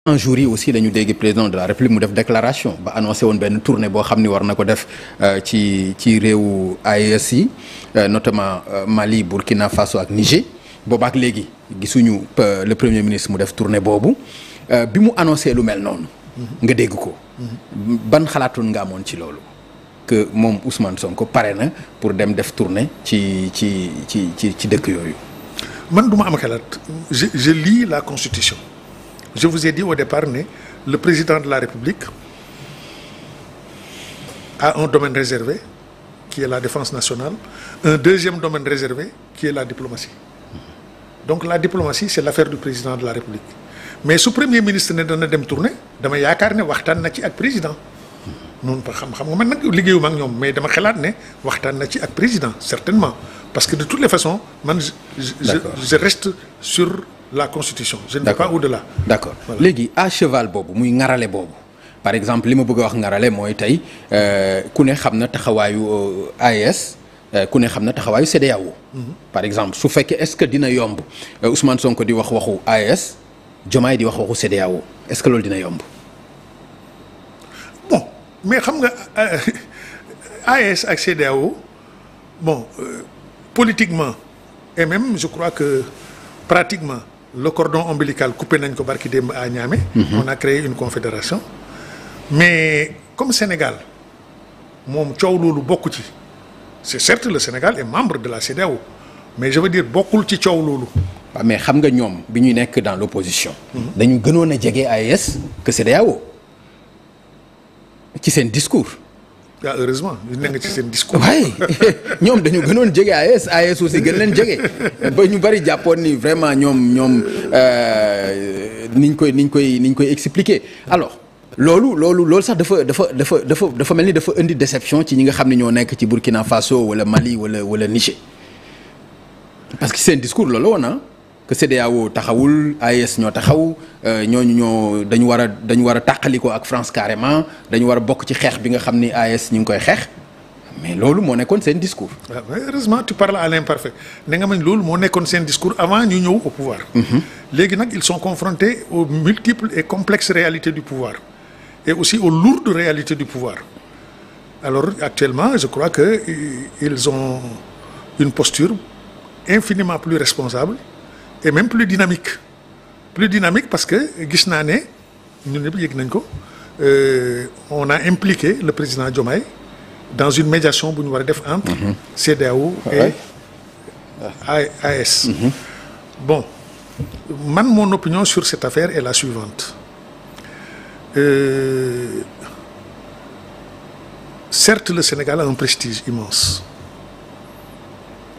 un jour yi aussi dañu dégg président de la république mu def déclaration ba annoncé woon benn tournée boo xam ni war na ko def ci réewu AES yi notamment Mali Burkina Faso ak Niger boobaak léegi gisuñu le premier ministre mu def tournée boobu bi mu annoncé lu mel noonu. nga dégg ko. ban xalaatoon nga amoon ci loolu. que moom Ousmane Sonko pare na pour dem def tournée ci dëkk yooyu. man du ma am xalaat je lis la constitution. Je vous ai dit au départ ne le président de la République a un domaine réservé qui est la défense nationale, un deuxième domaine réservé qui est la diplomatie. Donc la diplomatie c'est l'affaire du président de la République. Mais su premier ministre ne dana dem tournée dama yaakaar ne waxtaan na ci ak président. noonu xam nga man nag liggéeyuma ak ñoom mais dama xalaat ne waxtaan na ci ak président certainement parce que de toutes les façons man je reste sur la constitution. Je ne vais pas au-delà. D'accord léegi à cheval boobu muy ngarale boobu par exemple li ma bëgg a wax ngarale mooy tey ku ne xam na taxawaayu AES ku ne xam na taxawaayu CEDEAO. par exemple su fekkee est-ce que dina yomb Ousmane Sonko di wax waxu AES Diomaye di wax waxu CEDEAO est-ce que loolu dina yomb. bon mais xam nga AES ak CEDEAO bon politiquement et même je crois que pratiquement. Le cordon ombilical coupé nañ ko barki démb à Niamey. On a créé une confédération. Mais comme Sénégal moom coow loolu bokk ci c'est certes le Sénégal est membre de la CEDEAO mais je veux dire bokkul ci coow loolu. waaw mais xam nga ñoom bi ñuy nekk dans l'opposition. dañu gënoon a jege AES que CEDEAO ci seen discours. ah heureusement ne nga ci seen discours. waaye ñoom dañu gënoon jege AES aussi gën leen jege ba ñu bari jàppoon ni vraiment ñoom niñ koy expliquer alors loolu sax dafa mel ni dafa indi déception ci ñi nga xam ne ñoo nekk ci Burkina Faso wala Mali wala Niger parce que seen discours loolu woon que CEDEAO taxawul AES ñoo taxaw ñooñu dañu war a tàqaliko ak France carrément dañu war a bokk ci xeex bi nga xam ni AES ñu ngi koy xeex mais loolu moo nekkoon seen discours. waaw mais heureusement tu parles à l'imparfait ne nga mañ loolu moo nekkoon seen discours avant ñu ñëw au pouvoir. léegi nag ils sont confrontés aux multiples et complexes réalités du pouvoir et aussi aux lourdes réalités du pouvoir alors actuellement je crois que ils ont une posture infiniment plus responsable. Et même plus dynamique parce que gis naa ne ñun ñëpp yëg nañ ko on a impliqué le président Diomaye dans une médiation bu ñu war a def entre CEDEAO et AES. Bon man mon opinion sur cette affaire est la suivante certes le Sénégal a un prestige immense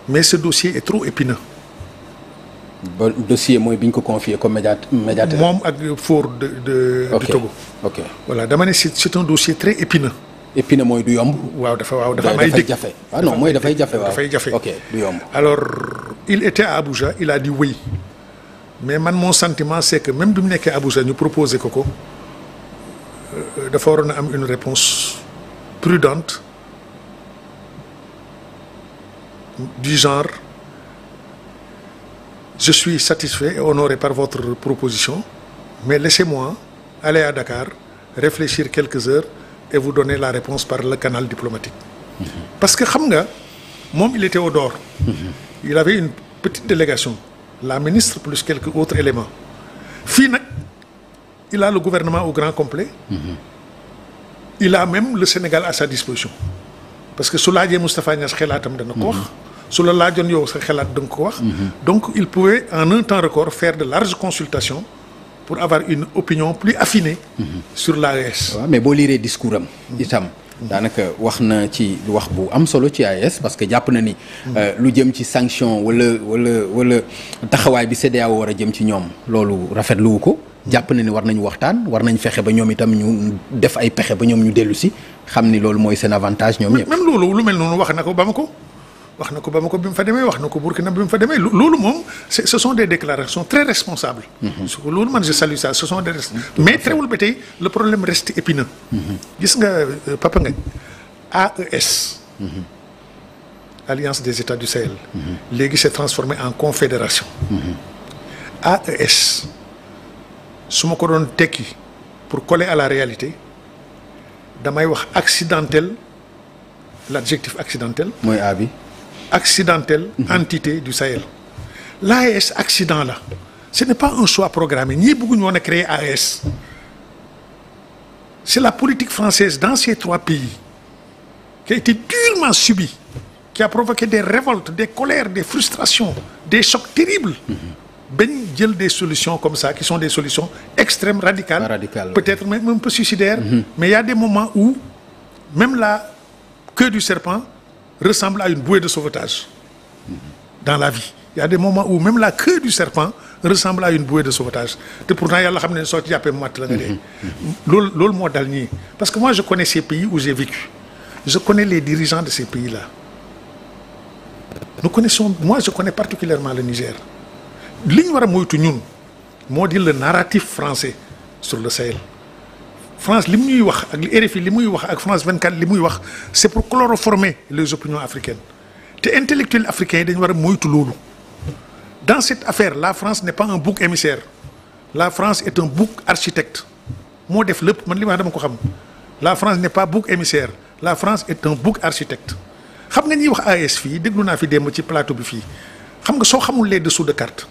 mais ce dossier est trop épineux. Bon dossier mooy bi ñu ko confié comme médiateur. moom ak Faure du Togo. ok voilà dama ne c'est un dossier très épineux. épineux mooy du yomb. waaw dafa am ay dëkk jafe. ah non mooy dafay jafe waaw dafay jafe. ok du yomb. alors il était à Abuja il a dit oui mais man mon sentiment c'est que même bi mu nekkee Abuja ñu proposé ko dafa waroon a am une réponse prudente du genre. Je suis satisfait et honoré par votre proposition, mais laissez-moi aller à Dakar, réfléchir quelques heures et vous donner la réponse par le canal diplomatique. Parce que xam nga moom il était au dehors. Il avait une petite délégation, la ministre plus quelques autres éléments. Fii nag il a le gouvernement au grand complet. Il a même le Sénégal à sa disposition. Parce que su laajee Moustapha Niasse xelaatam dana ko wax. su la laajoon yow sa xalaat da nga ko wax. donc il pouvait en un temps record faire de larges consultations pour avoir une opinion plus affinée. sur l'AES. waaw mais boo liiree discours am. itam daanaka wax na ci wax bu am solo ci AES parce que jàpp na ni. lu jëm ci sanction wala taxawaay bi CEDEAO war a jëm ci ñoom loolu rafetluwu ko. jàpp na ni war nañu waxtaan war nañ fexe ba ñoom itam ñu def ay pexe ba ñoom ñu dellu si xam ni loolu mooy seen avantage ñoom ñëpp. même loolu lu mel noonu wax na ko Bamako. bi mu fa demee wax na ko Burkina bi mu fa demee loolu moom ce sont des déclarations très responsables. loolu man je salue ça ce sont des mais terewul ba tey le problème reste épineux. gis nga Papa Ngagne AES. Alliance des États du Sahel. léegi s'est transformé en confédération. AES su ma ko doon tekki pour coller à la réalité damay wax accidentel, l'adjectif accidentel. mooy A bi. Accidentel, entité du Sahel. L'AES accident là ce n'est pas un choix programmé ñii bëgguñu woon a créer AES. C'est la politique française dans ces 3 pays qui a été durement subie, qui a provoqué des révoltes, des colères, des frustrations, des chocs terribles. Ben jël des solutions comme ça qui sont des solutions extrêmes, radicales, peut-être même un peu suicidaires, mais il y a des moments où même la queue du serpent ressemble à une bouée de sauvetage dans la vie. Il y a des moments où même la queue du serpent ressemble à une bouée de sauvetage. Et pourtant, il y a la xam soo ci jàppee mat la nga dee. loolu moo dal ñii parce que moi je connais ces pays où j'ai vécu. Je connais les dirigeants de ces pays-là. Moi je connais particulièrement le Niger. Li ñu war a moytu ñun moo di le narratif français sur le Sahel. France li mu ñuy wax ak RFI li muy wax ak France 24 li muy wax c'est pour chloroformer les opinions africaines te intellectuels africains yi dañu war a moytu loolu. Dans cette affaire la France n'est pas un bouc émissaire. La France est un bouc architecte moo def lépp man li ma dama ko xam. La France n'est pas bouc émissaire. La France est un bouc architecte. xam nga ñuy wax AES fii déglu naa fi démb ci plateau bi fii xam nga soo xamul les dessous de carte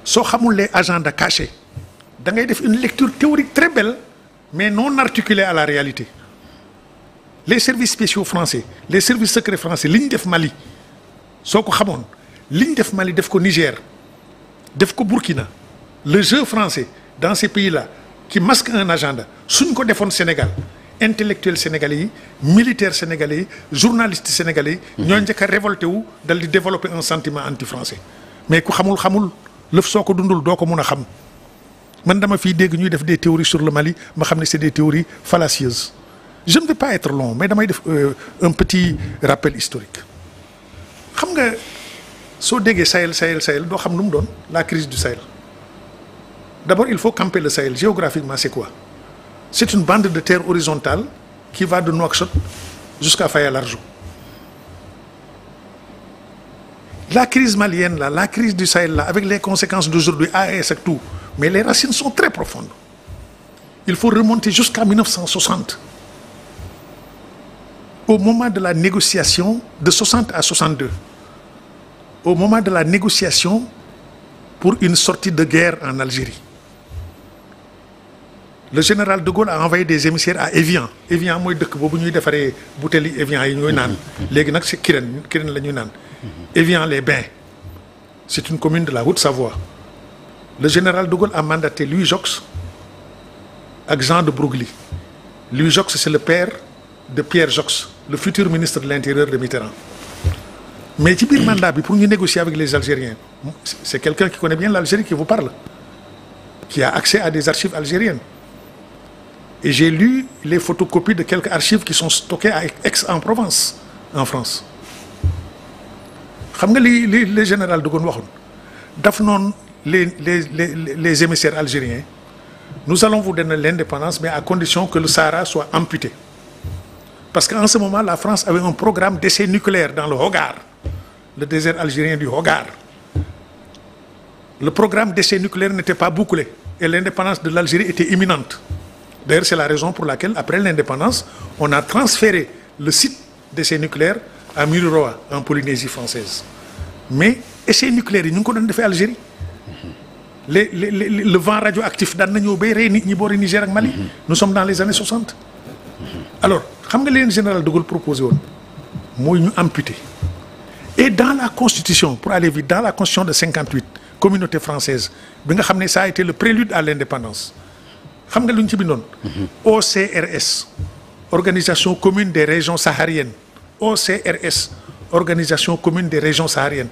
soo xamul les agendas cachés da ngay def une lecture théorique très belle mais non articulée à la réalité. Les services spéciaux français les services secrets français li ñu def Mali soo ko xamoon li ñu def Mali def ko Niger def ko Burkina le jeu français dans ces pays-là qui masque un agenda suñ ko defoon Sénégal intellectuels sénégalais yi militaires sénégalais yi journalistes sénégalais yi ñoo njëkk a révolté wu dal di développer un sentiment anti-français mais ku xamul lëf soo ko dundul doo ko mun a xam man dama fii dégg ñuy def des théories sur le Mali ma xam ne c'est des théories fallacieuses. Je ne vais pas être long mais damay def un petit rappel historique xam nga soo déggee Sahel doo xam lu mu doon la crise du Sahel. D'abord il faut camper le Sahel géographiquement c'est quoi? C'est une bande de terre horizontale qui va de Nouakchott jusqu'à Faya-Largeau. La crise malienne là, la crise du Sahel là, avec les conséquences d'aujourd'hui, AES et tout, mais les racines sont très profondes. Il faut remonter jusqu'à 1960. Au moment de la négociation de 60 à 62, au moment de la négociation pour une sortie de guerre en Algérie. Le général de Gaulle a envoyé des émissaires à Évian. Évian mooy dëkk boobu ñuy defaree bouteilles Évian yi ñooy naan léegi nag c'est Kirène la ñuy naan. Évian les Bains c'est une commune de la Haute-Savoie. Le général de Gaulle a mandaté Louis Jox ak Jean de Broglie. Louis Jox c'est le père de Pierre Jox, le futur ministre de l'Intérieur de Mitterrand. Mais ci biir mandat bi pour ñu négocier avec les Algériens c'est quelqu'un qui connaît bien l'Algérie qui vous parle, qui a accès à des archives algériennes. Et j'ai lu les photocopies de quelques archives qui sont stockées à Aix-en-Provence en France. xam nga les général de Gaulle waxoon daf noonu les émissaires algériens nous allons vous donner l'indépendance mais à condition que le Sahara soit amputé. Parce qu'en ce moment la France avait un programme d'essai nucléaire dans le Hogar, le désert algérien du Hogar. Le programme d'essai nucléaire n'était pas bouclé et l'indépendance de l'Algérie était imminente. D'ailleurs, c'est la raison pour laquelle, après l'indépendance, on a transféré le site d'essai nucléaire à Mururoa, en Polynésie française. Mais essai nucléaire, nous avons fait Algérie. Le vent radioactif, Niger et Mali. Nous sommes dans les années 60. Alors, comme le général de Gaulle proposé, nous amputé. Et dans la Constitution, pour aller vite, dans la Constitution de 58, communauté française, ça a été le prélude à l'indépendance. Xam nga lu ñu ci bindoon OCRS organisation commune des régions sahariennes. OCRS organisation commune des régions sahariennes.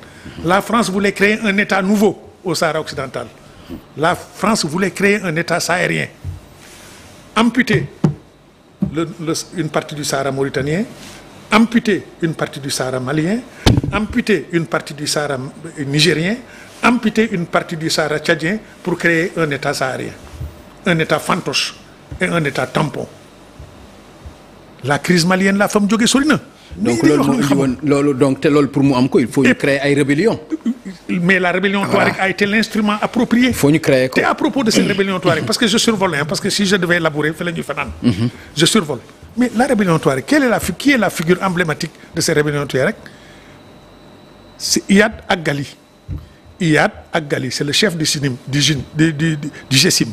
La France voulait créer un État nouveau au Sahara occidental. La France voulait créer un État sahérien, amputer une partie du Sahara mauritanien, amputer une partie du Sahara malien, amputer une partie du Sahara nigérien, amputer une partie du Sahara tchadien pour créer un État saharien. Un État fantoche et un État tampon. La crise malienne la femme jóge sori na. Donc loolu pour mu am ko il faut ñu créer ay rébellion. mais la rébellion Touareg a été l'instrument approprié. faut ñu créer ko. Et à propos de cette rébellion Touareg, parce que je survole, parce que si je devais élaborer, fallait ñu fanaan. Je survole. Mais la rébellion Touareg, qui est la figure emblématique de cette rébellion Touareg? C'est Iyad Ag Ghali. Iyad Ag Ghali, c'est le chef du GESIM,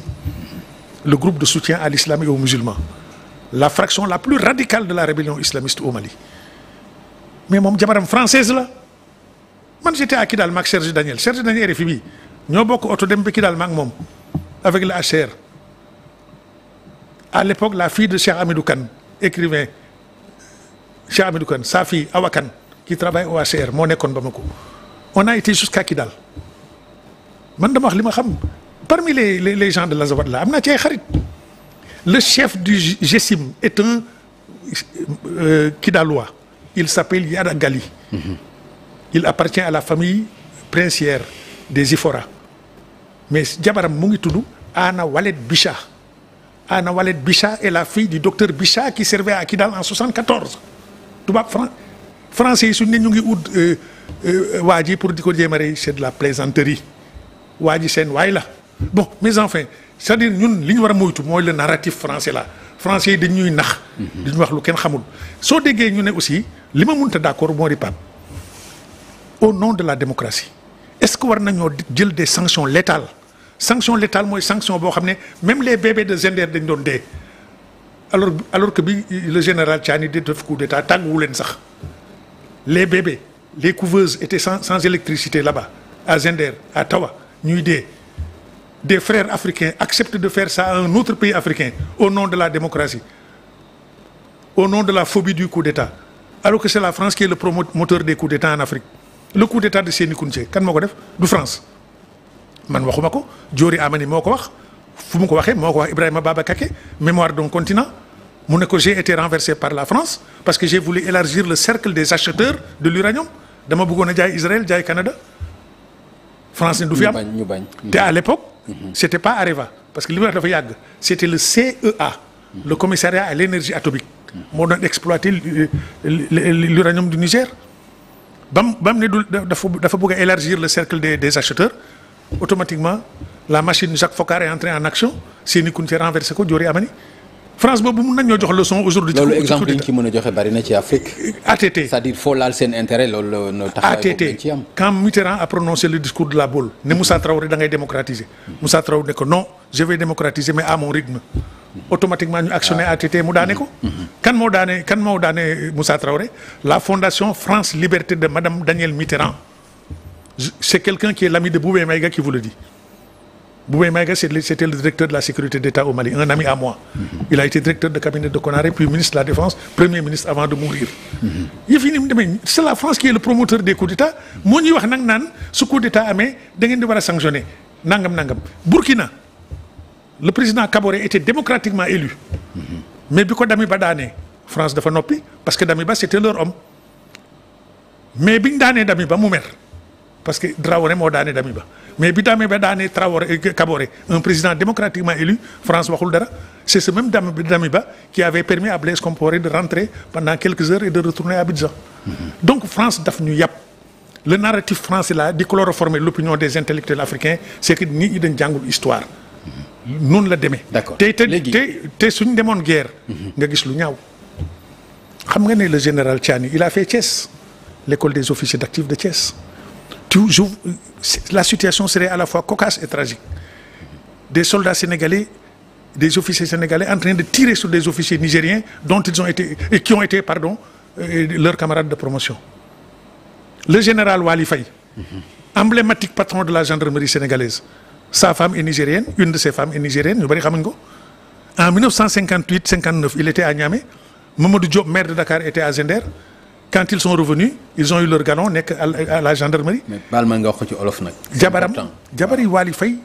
le groupe de soutien à l'islam et aux musulmans, la fraction la plus radicale de la rébellion islamiste au Mali. Mais moom jabaram française la. Man j'étais à Kidal maak Serge Daniel RFI bi ñoo bokk oto dem ba Kidal maak moom avec le HCR. À l'époque, la fille de Cheikh Hamidou Kane, écrivain Cheikh Hamidou Kane, sa fille Awa Kane, qui travaille au HCR moo nekkoon Bamako. On a été jusqu'à Kidal. Man dama wax li ma xam parmi les gens de l'Azawad là am naa ci ay xarit. Le chef du GESIM est un Kidalois. Il s'appelle Iyad Ag Ghali. Il appartient à la famille princière des Ifora. Mais jabaram mu ngi tudd Anna Waled Bicha. Anna Waled Bicha est la fille du docteur Bicha qui servait à Kidal en 74. tubaab français yi suñ ne ñu ngi ut waa ji pour di ko jéem a rey c'est de la plaisanterie. waa ji seen waay la bon mais enfin c'est-à-dire ñun li ñu war a moytu mooy le narratif français là français yi dañ ñuy nax. dañuy wax lu kenn xamul. soo déggee ñu ne aussi li ma mënta d'accord moo di Pape au nom de la démocratie est-ce que war nañoo jël des sanctions létales mooy sanction boo xam ne même les bébés de Zender dañ doon dee alors que bi le général Tchani di def coup d'état tàgguwu leen sax les bébés les couveuses étaient sans électricité là-bas à Zender à Tawa ñuy dee des frères africains acceptent de faire ça à un autre pays africain au nom de la démocratie au nom de la phobie du coup d'état alors que c'est la France qui est le promoteur des coups d'état en Afrique. Le coup d'état de Séni Kountché kan moo ko def du France man waxuma ko Diori Amani moo ko wax fu mu ko waxee moo ko wax Ibrahima Baba Kaké mémoire d'un continent mu ne ko j'ai été renversé par la France parce que j'ai voulu élargir le cercle des acheteurs de l'uranium dama bëggoon a jaay Israël jaay Canada France ne du fi am ñu bañ te à l'époque c'était pas Areva parce que li ma wax dafa yàgg c'était le CEA le commissariat à l'énergie atomique moo doon exploiter l'uranium du Niger. bam ne du dafa bëgg a élargir le cercle des acheteurs automatiquement la machine Jacques Foccart est entrée en action Séni Kountché renversé ko Diori Amani France boobu mun nañoo jox leçon aujourd'hui. loolu exemple yi ñu ci mën a joxe bari na ci Afrique. ATT c'est-à-dire foo laal seen intérêt loolu la taxawaay boobu ci am. quand Mitterrand a prononcé le discours de la Baule ne Moussa Traoré da ngay démocratiser Moussa Traoré ne ko non je vais démocratiser mais à mon rythme. Automatiquement ñu actionné ATT mu daane ko. kan moo daane Moussa Traoré la fondation France Liberté de madame Danielle Mitterrand c'est quelqu'un qui est l'ami de Boubé Maïga qui vous le dit. Boubé Maïga c'était le directeur de la sécurité d'État au Mali un ami à moi. Il a été directeur de cabinet de Konaré puis ministre de la Défense premier ministre avant de mourir. yëf yi ni mu demee c'est la France qui est le promoteur des coups d'État moo ñuy wax nag naan su coup d'État amee da ngeen di war a sanctionner nangam Burkina. Le président Kaboré était démocratiquement élu. Mais bi ko Damiba daanee France dafa noppi parce que Damiba c'était leur homme. Mais biñ daanee Damiba mu mer parce que Traoré moo daanee Damiba mais bi Damiba daanee Kaboré un président démocratiquement élu France waxul dara c'est ce même Damiba qui avait permis à Blaise Compaoré de rentrer pendant quelques heures et de retourner à Abidjan. Donc France daf ñu yàpp le narratif français là di chloroformer l'opinion des intellectuels africains c'est que nit ñi dañ jàngul histoire. noonu la demee. d'accord te suñ demoon guerre. nga gis lu ñaaw. xam nga ne le général Tchani il a fait Thiès l'école des officiers d'actifs de Thiès. toujours la situation serait à la fois cocasse et tragique. Des soldats sénégalais des officiers sénégalais en train de tirer sur des officiers nigériens dont ils ont été et qui ont été leurs camarades de promotion. Le général Wali Faye. Emblématique patron de la gendarmerie sénégalaise. Sa femme est nigérienne, une de ses femmes est nigérienne, ñu bari xamuñ ko. En 1958-59, il était à Niamey. Mamadou Diop, maire de Dakar, était à Zender. Quand ils sont revenus, ils ont eu leur galon nekk à la gendarmerie. mais baal ma nga wax ko ci olof nag. jabari Wali Faye.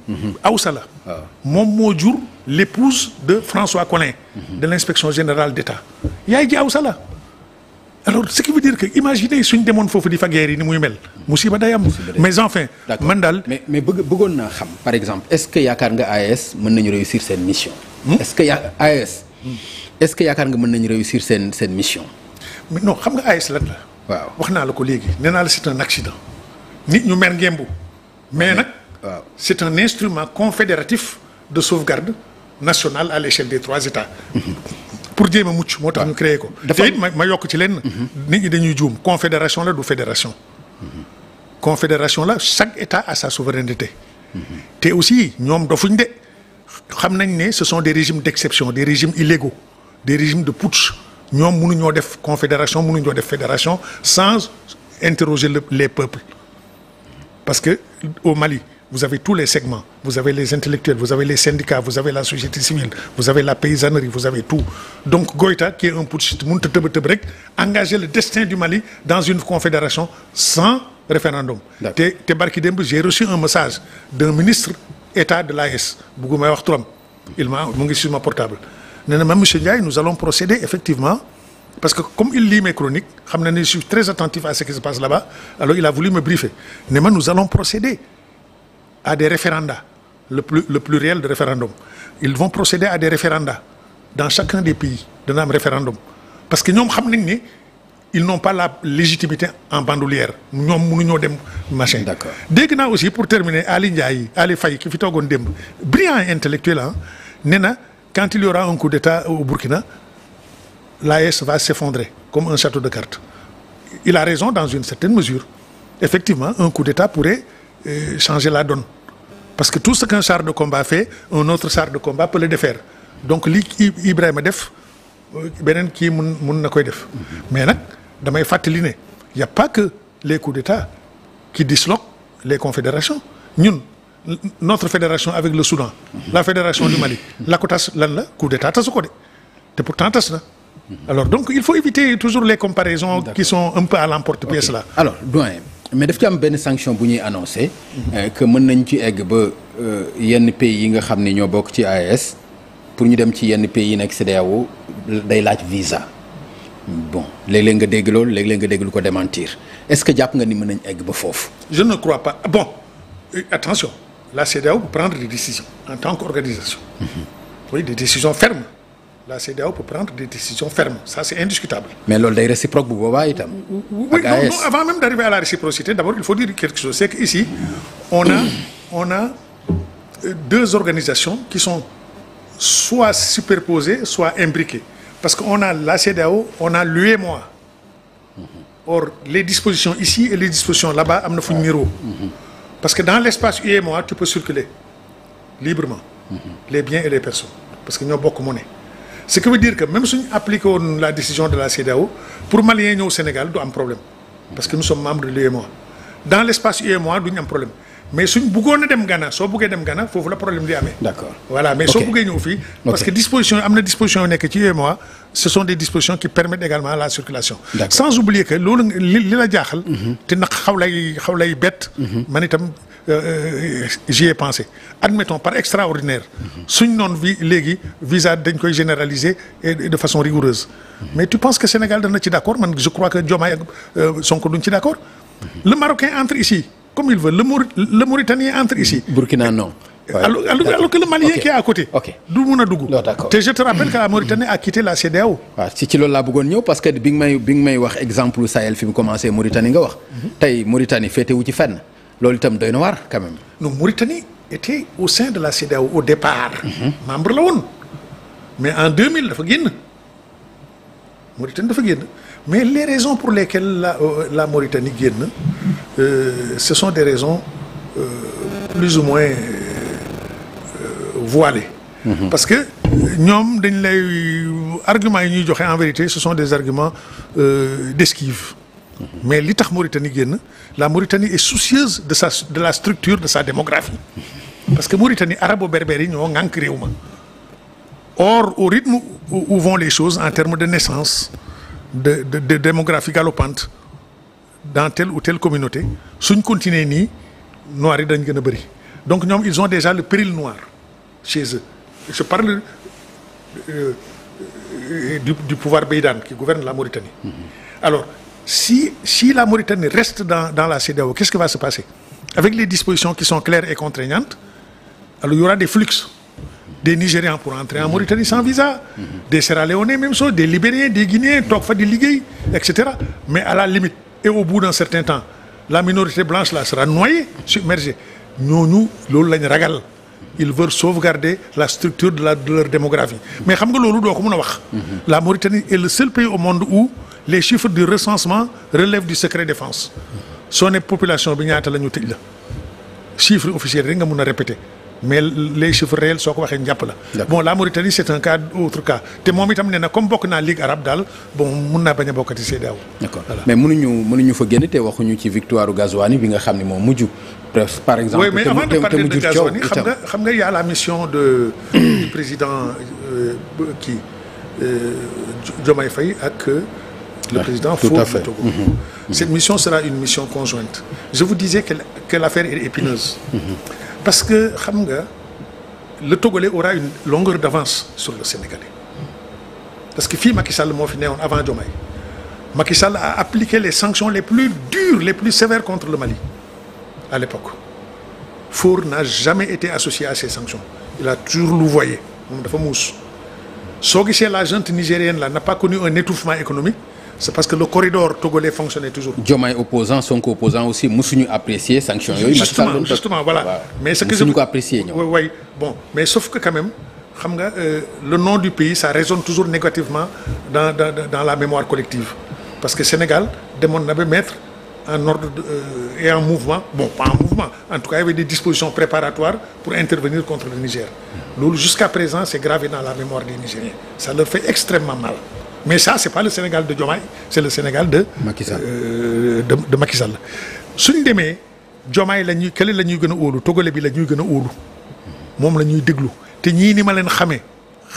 Awsa la. moom moo jur l'épouse de François Collin. de l'inspection générale d'État. yaay ji Awsa la. alors ce qui veut dire que imaginez suñ demoon foofu di fa guerre yi ni muy mel. musiba day am. mais enfin. man daal mais bëggoon naa xam par exemple est-ce que yaakaar nga AES mën nañu réussir seen mission. est-ce que AES. est-ce que yaakaar nga mën nañu réussir seen mission. mais non xam nga AES lan la. waaw wax naa la ko léegi nee naa la c'est un accident. nit ñu mer ngembu mais nag c'est un instrument confédératif de sauvegarde nationale à l'échelle des 3 États pour jéem a mucc moo tax ñu créé ko te it ma yokk ci leen nit ñi dañuy juum confédération la du fédération confédération la chaque État a sa souveraineté te aussi ñoom dofuñ de xam nañ ne ce sont des régimes d'exception des régimes illégaux des régimes de putsch ñoom mënuñoo def confédération mënuñoo def fédération sans interroger les peuples parce que au Mali vous avez tous les segments vous avez les intellectuels vous avez les syndicats vous avez la société civile vous avez la paysannerie vous avez tout donc Goïta qui est un putschiste mënut a tëb rek engager le destin du Mali dans une confédération sans référendum te barki démb j'ai reçu un message d'un ministre État de l'AES bugguma wax turam mu ngi sur ma portable nee na ma monsieur Ndiaye nous allons procéder effectivement parce que comme il lit mes chroniques xam na ne je suis très attentif à ce qui se passe là-bas alors il a voulu me briefer ne ma nous allons procéder à des référendats le pluriel de référendum ils vont procéder à des référendats dans chacun des pays dana am référendum parce que ñoom xam nañ ne ils n'ont pas la légitimité en bandoulière ñoom mënuñoo dem machin. D'accord. Dégg naa aussi pour terminer Ali Ndiaye Ali Faye ki fi toogoon démb brillant intellectuel ah nee na quand il y aura un coup d'État au Burkina l'AES va s'effondrer comme un château de cartes. Il a raison dans une certaine mesure. Effectivement, un coup d'État pourrait changer la donne. Parce que tout ce qu'un char de combat fait, un autre char de combat peut le défaire. Donc li Ibrahima def beneen kii mun na koy def. Mais nag damay fàttali ne y a pas que les coups d'État qui disloquent les confédérations. Ñun notre fédération avec le Soudan, la fédération du Mali, la ko tas lan la coup d'État tasu ko de te pourtant tas na. Alors donc il faut éviter toujours les comparaisons qui sont un peu à l'emporte-pièce là. Alors doyen mais daf ci am benn sanction bu ñuy annoncé que mën nañ ci egg ba yenn pays yi nga xam ne ñoo bokk ci AES pour ñu dem ci yenn pays yi nekk CEDEAO day laaj visa. Bon léeg-léeg nga dégg loolu léeg-léeg nga dégg lu ko démentir est-ce que jàpp nga ni mën nañ egg ba foofu. Je ne crois pas. Bon attention la CEDEAO peut prendre des décisions en tant qu'organisation. Oui, des décisions fermes. La CEDEAO peut prendre des décisions fermes ça c'est indiscutable. Mais loolu day réciproque bu boobaa itam. Oui, non, avant même d'arriver à la réciprocité d'abord il faut dire quelque chose c'est que ici on a deux organisations qui sont soit superposées soit imbriquées parce que on a la CEDEAO on a l'UEMOA. Or les dispositions ici et les dispositions là-bas am na fu ñu niroo. Parce que dans l'espace UEMOA tu peux circuler librement. Les biens et les personnes parce que ñoo bokk monnaie. Ce qui veut dire que même suñu appliqué woon la décision de la CEDEAO pour Maliens ñëw Sénégal du am problème parce que nous sommes membres de l'UEMOA dans l'espace UEMOA duñu am problème mais suñ bëggoon a dem Ghana soo bëggee dem Ghana foofu la problème di amee. D'accord. Voilà mais soo bëggee ñëw fii. parce que disposition am na disposition yu nekk ci UEMOA ce sont des dispositions qui permettent également la circulation. Sans oublier que loolu li la jaaxal. te nag xaw lay bett. man itam j'y ai pensé admettons par extraordinaire suñ noonu léegi visa dañ koy généraliser et de façon rigoureuse mais tu penses que Sénégal dana ci d'accord man je crois que Diomaye ak Sonko duñ ci d'accord le Marocain entre ici comme il veut le Mauritanien entre ici. Burkina non. Alors que le Malien qui est à côté. du mun a dugg. te je te rappelle que la Mauritanie a quitté la CEDEAO. waaw ci loolu laa bëggoon ñëw parce que bi nga may wax exemple Sahel fi mu commencé Mauritanie nga wax. tey Mauritanie féetewu ci fenn. loolu itam doy na waar quand même. Non Mauritanie était au sein de la CEDEAO au départ. membre la woon mais en 2000 dafa génn Mauritanie dafa génn mais les raisons pour lesquelles la Mauritanie génn ce sont des raisons plus ou moins voilées. Parce que ñoom dañ lay arguments yi ñuy joxe en vérité ce sont des arguments d'esquive. Mais li tax Mauritanie génn la Mauritanie est soucieuse de la structure de sa démographie parce que Mauritanie arabo-berbère yi ñoo ŋànk réew ma or au rythme où vont les choses en termes de naissance de démographie galopante dans telle ou telle communauté suñ continuer nii noirs yi dañ gën a bëri donc ñoom ils ont déjà le péril noir chez eux je parle du pouvoir Beydane qui gouverne la Mauritanie. Alors si la Mauritanie reste dans la CEDEAO, qu'est-ce qui va se passer? Avec les dispositions qui sont claires et contraignantes, alors il y aura des flux. Des Nigérians pour entrer en Mauritanie sans visa, des Sierra-Léonais même chose, des Libériens, des Guinéens, toog fa di liggéey, etc. Mais à la limite et au bout d'un certain temps, la minorité blanche là sera noyée, submergée. ñooñu loolu lañ ragal. Ils veulent sauvegarder la structure de leur démographie mais xam nga loolu doo ko mën a wax. La Mauritanie est le seul pays au monde où les chiffres du recensement relèvent du secret défense. soo ne population bi ñaata la ñu tëj la chiffre officiel rek nga mun a répéter mais les chiffres réels soo ko waxee njàpp la. Bon la Mauritanie c'est un cas autre cas te moom itam nee na comme bokk naa Ligue arabe daal bon mun naa bañ a bokkati CEDEAO. D'accord mais mënuñu fa génn te waxuñu ci victoire Ghazouani bi nga xam ne moom mujj. Par exemple oui mais avant de parler de Ghazouani xam nga y a la mission du président Diomaye Faye ak le président Faure du Togo. Cette mission sera une mission conjointe. Je vous disais que l'affaire est épineuse. Parce que xam nga le Togolais aura une longueur d'avance sur le Sénégalais. Parce que fii Macky Sall moo fi newoon avant Diomaye. Macky Sall a appliqué les sanctions les plus dures, les plus sévères contre le Mali à l'époque. Faure n'a jamais été associé à ces sanctions. Il a toujours louvoyé. Moom dafa muus. Soo gisee la junte nigérienne là n'a pas connu un étouffement économique. C'est parce que le corridor togolais fonctionnait toujours. Diomaye opposant, Sonko opposant aussi musuñu apprécier sanctions yooyu. Justement voilà. Wow. Mais ce que musuñu ko apprécier ñoom. Oui bon mais sauf que quand même xam nga le nom du pays ça résonne toujours négativement dans la mémoire collective parce que Sénégal demoon na ba mettre en ordre et en mouvement bon pas en mouvement en tout cas il y avait des dispositions préparatoires pour intervenir contre le Niger. Loolu jusqu'à présent c'est gravé dans la mémoire des Nigériens. Ça leur fait extrêmement mal. Mais ça c'est pas le Sénégal de Diomaye c'est le Sénégal de Macky Sall. de Macky Sall suñ demee Diomaye la ñuy kële la ñuy gën a óolu Togolais bi la ñuy gën a óolu moom la ñuy déglu te ñii ni ma leen xamee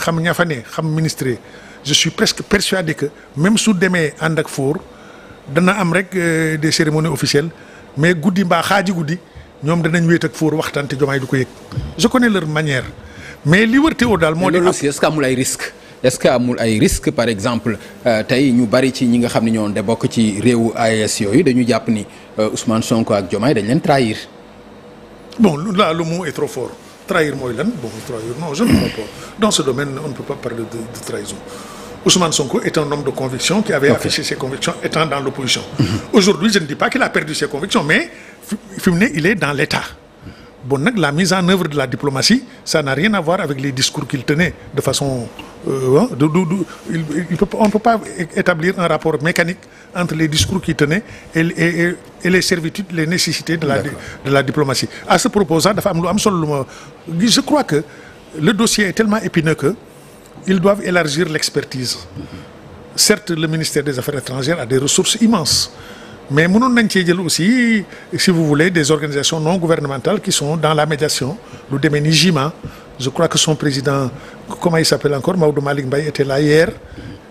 xam ña fa ne xam ministre je suis presque persuadé que même su demee ànd ak Faure dana am rek des cérémonies officielles mais guddi mbaa xaaji guddi ñoom danañ wéet ak Faure waxtaan te Diomaye du ko yëg je connais leur manière mais li wërte oo daal moo di. loolu aussi est-ce que amul ay risques. Est-ce que amul ay risques par exemple tey ñu bari ci ñi nga xam ne ñoo de bokk ci réewu AES yooyu dañu jàpp ni Ousmane Sonko ak Diomaye dañ leen trahir. Bon là le mot est trop fort trahir mooy lan bon trahir non je ne crois pas dans ce domaine on ne peut pas parler de trahison. Ousmane Sonko est un homme de conviction qui avait affiché ses convictions étant dans l'opposition. Aujourd'hui je ne dis pas qu'il a perdu ses convictions mais fi mu ne il est dans l'État. Bon nag la mise en œuvre de la diplomatie ça n'a rien à voir avec les discours qu'il tenait de façon on ne peut pas établir un rapport mécanique entre les discours qu'il tenait et les servitudes les nécessités de la diplomatie. À ce propos dafa am lu am solo lu ma je crois que le dossier est tellement épineux que ils doivent élargir l'expertise. Certes le ministère des Affaires étrangères a des ressources immenses. Mais mënoon nañ cee jël aussi si vous voulez des organisations non gouvernementales qui sont dans la médiation lu demee ni JIMA je crois que son président comment il s'appelle encore Maodo Malick Mbaye était là hier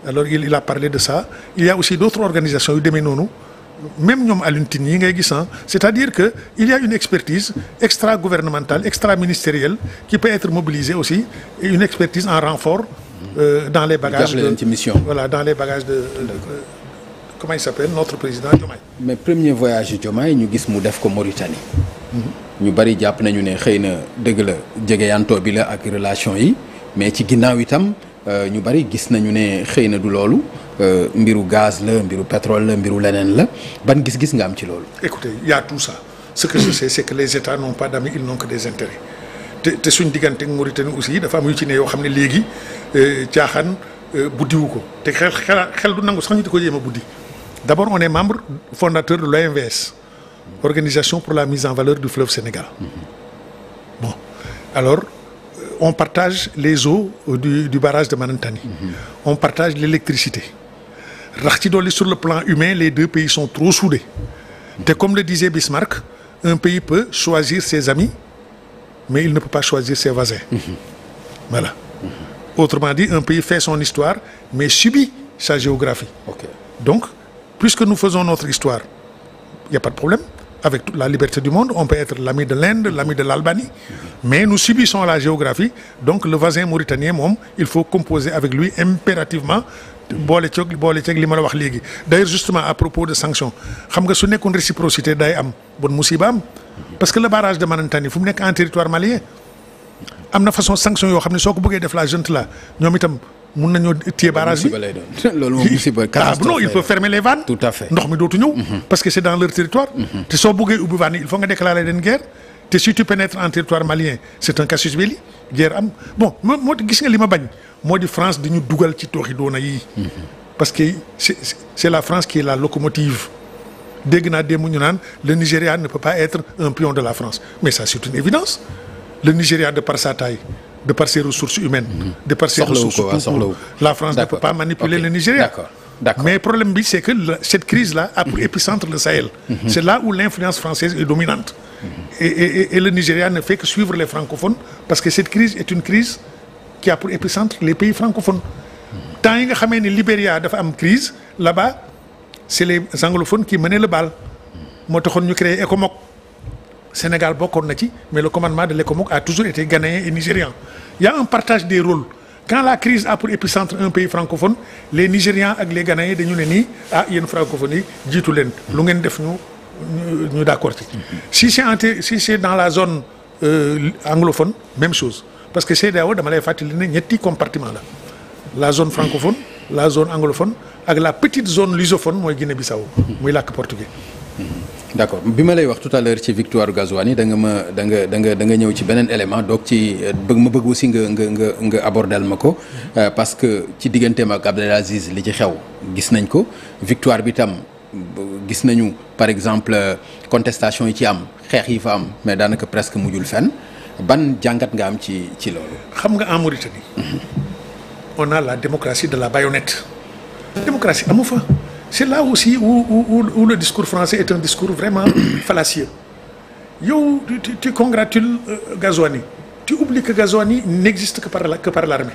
alors il a parlé de ça il y a aussi d'autres organisations yu demee noonu même ñoom Alioune Tine yi ngay gis c'est-à-dire que il y a une expertise extra gouvernementale extra ministérielle qui peut être mobilisée aussi et une expertise en renfort dans les bagages dans les bagages de comment il s'appelle notre président Diomaye. Mais premier voyage Diomaye ñu gis mu def ko Mauritanie. ñu bari jàpp nañu ne xëy na dëgg la jegeyantoo bi la ak relation yi mais ci ginnaaw itam ñu bari gis nañu ne xëy na du loolu mbiru gaz la mbiru pétrole la mbiru leneen la ban gis-gis nga am ci loolu. Écoutez, il y a tout ça. Ce que je sais c'est que les États n'ont pas d'amis, ils n'ont que des intérêts. te suñ diggante ak Mauritanie aussi dafa am yu ci ne yoo xam ne léegi caaxaan buddiwu ko te xel du nangu sax ñu di ko jéem a buddi. D'abord, on est membre fondateur de l'OMVS, Organisation pour la mise en valeur du fleuve Sénégal. Bon, alors, on partage les eaux du barrage de Manantani. On partage l'électricité. Rax ci dolli sur le plan humain, les deux pays sont trop soudés. Et comme le disait Bismarck, un pays peut choisir ses amis, mais il ne peut pas choisir ses voisins. Voilà. Autrement dit, un pays fait son histoire, mais subit sa géographie. Okay. Donc, puisque nous faisons notre histoire, il n'y a pas de problème. Avec toute la liberté du monde, on peut être l'ami de l'Inde, l'ami de l'Albanie. Mais nous subissons la géographie. Donc le voisin mauritanien, moom, il faut composer avec lui impérativement. boole ceeg li ma la wax léegi. D'ailleurs, justement, à propos de sanctions, xam nga su nekkoon réciprocité day am bon musiba am. Parce que le barrage de Manantani fu mu nekk en territoire malien. Am na façon sanction yoo xam ne soo ko bëggee def la junte là ñoom itam mun nañoo téye barrage bi. loolu moom musiba catastrophe non il faut fermer les vannes. Tout à fait ndox mi dootu ñëw. parce que c'est dans leur territoire. te soo bëggee ubbi vannes il faut nga déclarer leen guerre. te si tu pénètres en territoire malien c'est un casus belli guerre am bon moo gis nga li ma bañ moo di France di ñu dugal ci tooxi doona yi parce que c'est la France qui est la locomotive dégg naa démb ñu naan le Nigeria ne peut pas être un pion de la France mais ça c'est une évidence le Nigeria de par sa taille de par ses ressources humaines de par ses ressources la France ne peut pas manipuler le Nigeria. D'accord. Mais problème bi c'est que cette crise-là a pour épicentre le Sahel. C'est là où l'influence française est dominante. Et le Nigeria ne fait que suivre les francophones parce que cette crise est une crise qui a pour épicentre les pays francophones. Tant yi nga xamee ni Libéria dafa am crise là-bas c'est les anglophones qui menaient le bal. moo taxoon ñu créé ECOMOG. Sénégal bokkoon na ci mais le commandement de l'ECOMOG a toujours été ghanéen et nigérian. Il y a un partage des rôles. Quand la crise a pour épicentre un pays francophone les Nigérians ak les Ghanéens dañu ne nii yéen francophones yi jiitu leen lu ngeen def ñu d'accord ci. Si c'est dans la zone anglophone même chose parce que CEDEAO dama lay fàttali ne ñetti compartiment la zone francophone la zone anglophone ak la petite zone lusophone mooy Guinée-Bissau muy làkk portugais. D'accord bi ma lay wax tout à l'heure ci victoire Gazouani da nga ñëw ci beneen élément donc ci bëgg aussi nga abordel ma ko parce que ci digganteem ak Abdelaziz li ci xew gis nañ ko victoire bi tam gis nañu par exemple contestation yi ci am xeex yi fa am mais daanaka presque mujjul fenn ban jàngat nga am ci loolu. xam nga en Mauritanie. On a la démocratie de la baïonnette. Démocratie amu fa. C'est là aussi où le discours français est un discours vraiment fallacieux. Yow tu congratules Gazouani. Tu oublies que Gazouani n'existe que par l'armée.